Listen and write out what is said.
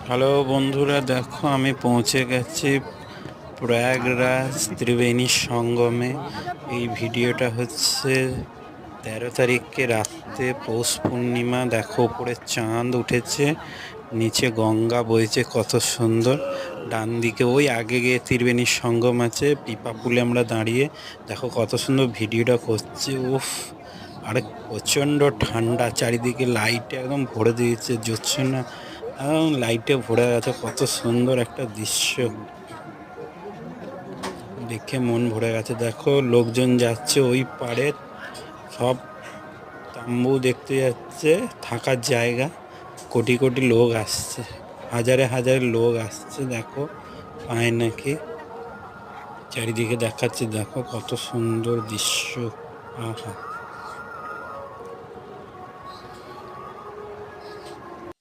Hello বন্ধুরা, দেখো আমি পৌঁছে গেছি প্রয়াগরাজ ত্রিবেণী সঙ্গমে। এই ভিডিওটা হচ্ছে 13 তারিখে রাত্রে, পৌষ পূর্ণিমা। দেখো উপরে চাঁদ উঠেছে, নিচে গঙ্গা বইছে, কত সুন্দর। ডান দিকে ওই আগে গিয়ে ত্রিবেণী সঙ্গম আছে, পিপা পুলে আমরা দাঁড়িয়ে দেখো কত সুন্দর ভিডিওটা করছে। উফ! আরে প্রচণ্ড ঠান্ডা, চারিদিকে লাইটে একদম ভরে দিয়েছে, জ্যোৎস্না লাইটে ভরে গেছে। কত সুন্দর একটা দৃশ্য, দেখে মন ভরে গেছে। দেখো লোকজন যাচ্ছে ওই পারে, সব তাম্বু দেখতে যাচ্ছে, থাকার জায়গা। কোটি কোটি লোক আসছে, হাজারে হাজারে লোক আসছে। দেখো পায় নাকি, চারিদিকে দেখাচ্ছে। দেখো কত সুন্দর দৃশ্য, আহা!